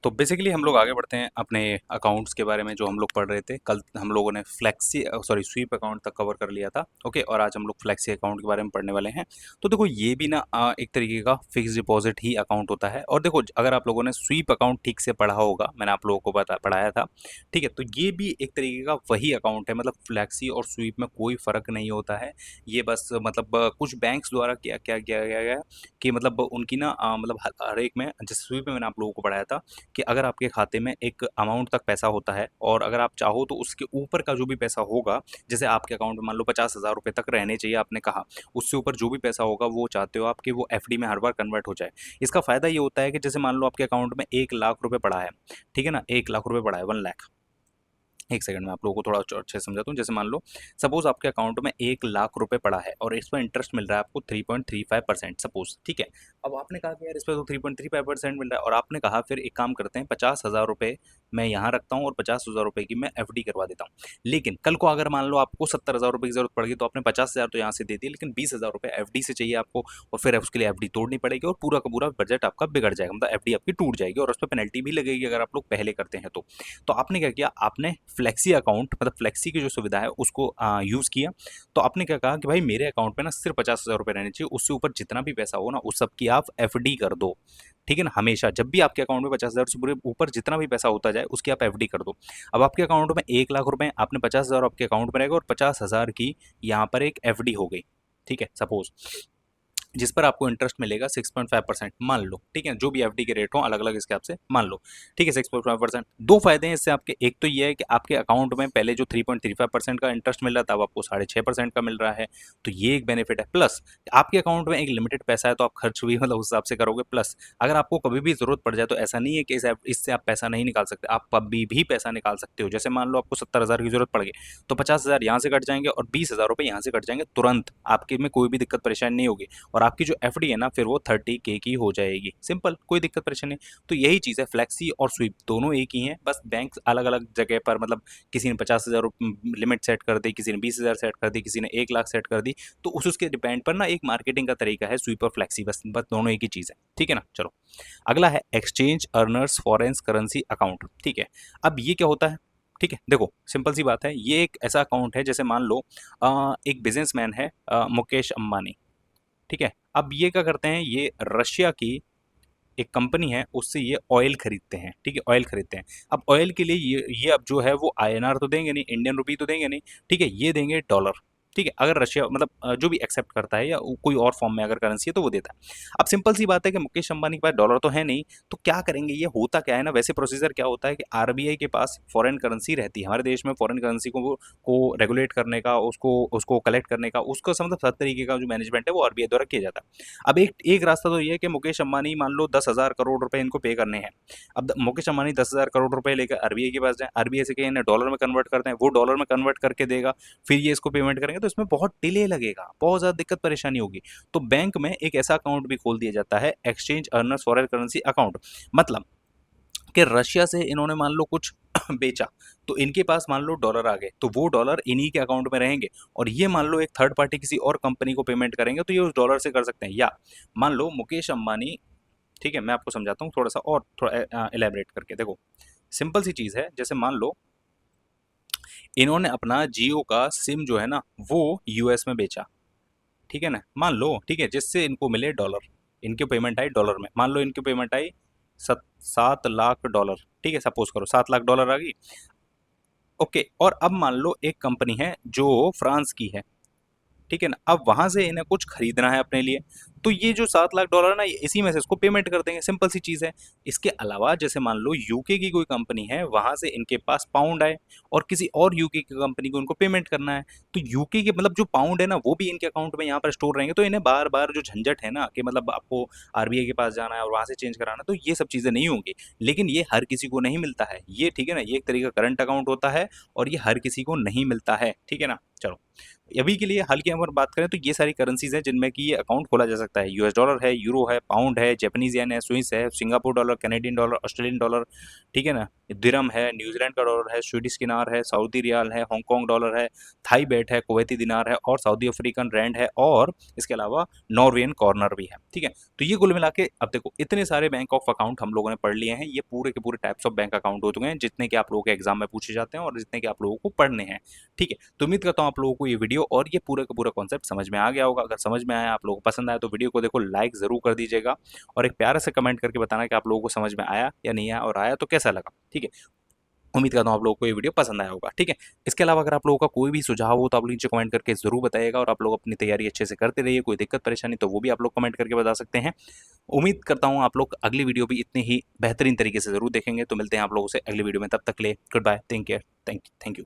तो बेसिकली हम लोग आगे बढ़ते हैं अपने अकाउंट्स के बारे में जो हम लोग पढ़ रहे थे। कल हम लोगों ने स्वीप अकाउंट तक कवर कर लिया था। ओके, और आज हम लोग फ्लेक्सी अकाउंट के बारे में पढ़ने वाले हैं। तो देखो ये भी ना एक तरीके का फिक्स डिपॉजिट ही अकाउंट होता है। और देखो अगर आप लोगों ने स्वीप अकाउंट ठीक से पढ़ा होगा, मैंने आप लोगों को पढ़ाया था, ठीक है, तो ये भी एक तरीके का वही अकाउंट है। मतलब फ्लेक्सी और स्वीप में कोई फ़र्क नहीं होता है। ये बस मतलब कुछ बैंक्स द्वारा क्या क्या किया गया कि मतलब उनकी ना मतलब हर एक में, जैसे स्वीप में मैंने आप लोगों को पढ़ाया था कि अगर आपके खाते में एक अमाउंट तक पैसा होता है और अगर आप चाहो तो उसके ऊपर का जो भी पैसा होगा, जैसे आपके अकाउंट में मान लो 50,000 रुपये तक रहने चाहिए, आपने कहा, उससे ऊपर जो भी पैसा होगा वो चाहते हो आप कि वो एफडी में हर बार कन्वर्ट हो जाए। इसका फायदा ये होता है कि जैसे मान लो आपके अकाउंट में 1 लाख रुपए पड़ा है, ठीक है ना, 1 लाख रुपए पड़ा है, 1 लाख। एक सेकंड में आप लोगों को थोड़ा अच्छे से समझाता हूँ। जैसे मान लो सपोज आपके अकाउंट में 1 लाख रुपए पड़ा है और इस पर इंटरेस्ट मिल रहा है आपको 3.35% सपोज, ठीक है। अब आपने कहा कि यार इस पर तो 3.35% मिल रहा है, और आपने कहा फिर एक काम करते हैं, 50,000 रुपये मैं यहाँ रखता हूँ और 50,000 रुपये की मैं एफडी करवा देता हूँ। लेकिन कल को अगर मान लो आपको 70,000 रुपये की जरूरत पड़ गई, तो आपने 50,000 तो यहाँ से दे दिए, लेकिन 20,000 रुपये एफडी से चाहिए आपको, और फिर उसके लिए एफडी तोड़नी पड़ेगी और पूरा का पूरा बजट आपका बिगड़ जाएगा, मतलब एफडी आपकी टूट जाएगी और उस पर पेनल्टी भी लगेगी अगर आप लोग पहले करते हैं तो आपने क्या किया, आपने फ्लेक्सी अकाउंट मतलब फ्लेक्सी की जो सुविधा है उसको यूज़ किया। तो आपने क्या कहा कि भाई मेरे अकाउंट में ना सिर्फ 50,000 रुपये रहने चाहिए, उससे ऊपर जितना भी पैसा हो ना उस सब की आप एफडी कर दो। ठीक है ना, हमेशा जब भी आपके अकाउंट में 50,000 से पूरे ऊपर जितना भी पैसा होता जाए उसकी आप एफडी कर दो। अब आपके अकाउंट में 1 लाख रुपए, आपने 50,000 आपके अकाउंट में रहेगा और 50,000 की यहाँ पर एक एफडी हो गई, ठीक है, सपोज, जिस पर आपको इंटरेस्ट मिलेगा 6.5% मान लो, ठीक है, जो भी एफडी के रेट हो अलग अलग इसके आपसे मान लो, ठीक है, 6.5%। दो फायदे हैं इससे आपके, एक तो ये है कि आपके अकाउंट में पहले जो 3.35% का इंटरेस्ट मिल रहा था अब आपको 6.5% का मिल रहा है, तो ये एक बेनिफिट है। प्लस आपके अकाउंट में एक लिमिटेड पैसा है तो आप खर्च भी मतलब उस हिसाब से करोगे। प्लस अगर आपको कभी भी जरूरत पड़ जाए तो ऐसा नहीं है कि इससे आप पैसा नहीं निकाल सकते, आप कभी भी पैसा निकाल सकते हो। जैसे मान लो आपको 70,000 की जरूरत पड़ गई, तो 50,000 यहाँ से कट जाएंगे और 20,000 रुपये यहाँ से कट जाएंगे तुरंत, आपके में कोई भी दिक्कत परेशानी नहीं होगी, और आपकी जो एफडी है ना फिर वो 30K की हो जाएगी, सिंपल, कोई दिक्कत परेशानी नहीं। तो यही चीज़ है, फ्लेक्सी और स्वीप दोनों एक ही हैं, बस बैंक अलग अलग जगह पर, मतलब किसी ने 50,000 लिमिट सेट कर दी, किसी ने 20,000 सेट कर दी, किसी ने 1 लाख सेट कर दी। तो उसके डिपेंड पर ना एक मार्केटिंग का तरीका है स्वीप और फ्लेक्सी, बस बस दोनों एक ही चीज़ है, ठीक है ना। चलो अगला है exchange earners foreign currency account, ठीक है। अब ये क्या होता है, ठीक है, देखो सिंपल सी बात है, ये एक ऐसा अकाउंट है, जैसे मान लो एक बिजनेसमैन है मुकेश अंबानी, ठीक है। अब ये क्या करते हैं, ये रशिया की एक कंपनी है उससे ये ऑयल खरीदते हैं, ठीक है, ऑयल खरीदते हैं। अब ऑयल के लिए ये अब जो है वो आईएनआर तो देंगे नहीं, इंडियन रुपी तो देंगे नहीं, ठीक है, ये देंगे डॉलर, ठीक है। अगर रशिया मतलब जो भी एक्सेप्ट करता है या कोई और फॉर्म में अगर करेंसी है तो वो देता है। अब सिंपल सी बात है कि मुकेश अंबानी के पास डॉलर तो है नहीं, तो क्या करेंगे, ये होता क्या है ना, वैसे प्रोसीजर क्या होता है कि आरबीआई के पास फॉरेन करेंसी रहती है, हमारे देश में फॉरेन करेंसी को रेगुलेट करने का, उसको उसको कलेक्ट करने का, उसको मतलब सब तरीके का जो मैनेजमेंट है वो आरबीआई द्वारा किया जाता है। अब एक एक रास्ता तो ये है कि मुकेश अंबानी मान लो 10,000 करोड़ रुपए इनको पे करने हैं। अब मुकेश अंबानी 10,000 करोड़ रुपए लेकर आरबीआई के पास जाए, आरबीआई से कहें इन्हें डॉलर में कन्वर्ट करते हैं, वो डॉलर में कन्वर्ट करके देगा, फिर ये इसको पेमेंट करेंगे, तो इसमें बहुत डिले लगेगा, बहुत ज़्यादा दिक्कत परेशानी होगी। तो बैंक में एक ऐसा अकाउंट भी खोल दिया जाता है, exchange earners foreign currency account. मतलब कि रशिया से इन्होंने मान लो कुछ बेचा, तो इनके पास मान लो डॉलर आ गए, तो वो डॉलर इन्हीं के अकाउंट में रहेंगे, और ये मान लो एक थर्ड पार्टी किसी और कंपनी को पेमेंट करेंगे तो ये उस डॉलर से कर सकते हैं। या मान लो मुकेश अंबानी, ठीक है, मैं आपको समझाता हूँ थोड़ा सा और थोड़ा एलेबरेट करके, देखो सिंपल सी चीज़ है, जैसे मान लो इन्होंने अपना जियो का सिम जो है ना वो यूएस में बेचा, ठीक है ना, मान लो, ठीक है, जिससे इनको मिले डॉलर, इनकी पेमेंट आई डॉलर में, मान लो इनकी पेमेंट आई 7 लाख डॉलर, ठीक है, सपोज करो 7 लाख डॉलर आ गई। ओके, और अब मान लो एक कंपनी है जो फ्रांस की है, ठीक है ना, अब वहां से इन्हें कुछ खरीदना है अपने लिए, तो ये जो 7 लाख डॉलर ना ये इसी में से इसको पेमेंट कर देंगे, सिंपल सी चीज़ है। इसके अलावा जैसे मान लो यूके की कोई कंपनी है, वहां से इनके पास पाउंड आए और किसी और यूके की कंपनी को इनको पेमेंट करना है, तो यूके के मतलब जो पाउंड है ना वो भी इनके अकाउंट में यहाँ पर स्टोर रहेंगे, तो इन्हें बार बार जो झंझट है ना कि मतलब आपको आरबीआई के पास जाना है और वहां से चेंज कराना, तो ये सब चीज़ें नहीं होंगी। लेकिन ये हर किसी को नहीं मिलता है, ये ठीक है ना, ये एक तरीका करंट अकाउंट होता है और ये हर किसी को नहीं मिलता है, ठीक है ना। चलो अभी के लिए हाल की अगर बात करें तो ये सारी करेंसीज हैं जिनमें कि ये अकाउंट खोला जा सकता है। सकता है। यूएस डॉलर है, यूरो है, पाउंड है, जापानीज येन है, स्विस है, Singapore dollar, Canadian dollar, Australian dollar, ठीक है ना, दिरहम है, न्यूजीलैंड का डॉलर है, स्वीडिश दिनार है, सऊदी रियाल है, हांगकांग डॉलर है, थाई बेट है, कुवैती दिनार है और सऊदी अफ्रीकन रैंड है और इसके अलावा नॉर्वेयन कॉर्नर भी है। ठीक है, तो ये कुल मिला के अब देखो इतने सारे बैंक ऑफ अकाउंट हम लोगों ने पढ़ लिए हैं। ये पूरे के पूरे टाइप्स ऑफ बैंक अकाउंट हो चुके हैं जितने कि आप लोगों के एग्जाम में पूछे जाते हैं और जितने कि आप लोगों को पढ़ने हैं। ठीक है, तो उम्मीद करता हूँ आप लोगों को ये वीडियो और ये पूरा का पूरा कॉन्सेप्ट समझ में आ गया होगा। अगर समझ में आया, आप लोगों को पसंद आया, तो वीडियो को देखो लाइक जरूर कर दीजिएगा और एक प्यारा से कमेंट करके बताना कि आप लोगों को समझ में आया या नहीं आया, और आया तो कैसा लगा। ठीक है, उम्मीद करता हूँ आप लोगों को ये वीडियो पसंद आया होगा। ठीक है, इसके अलावा अगर आप लोगों का कोई भी सुझाव हो तो आप नीचे कमेंट करके जरूर बताइएगा और आप लोग अपनी तैयारी अच्छे से करते रहिए। कोई दिक्कत परेशानी तो वो भी आप लोग कमेंट करके बता सकते हैं। उम्मीद करता हूँ आप लोग अगली वीडियो भी इतनी ही बेहतरीन तरीके से जरूर देखेंगे। तो मिलते हैं आप लोगों से अगली वीडियो में, तब तक ले goodbye, take care, thank you.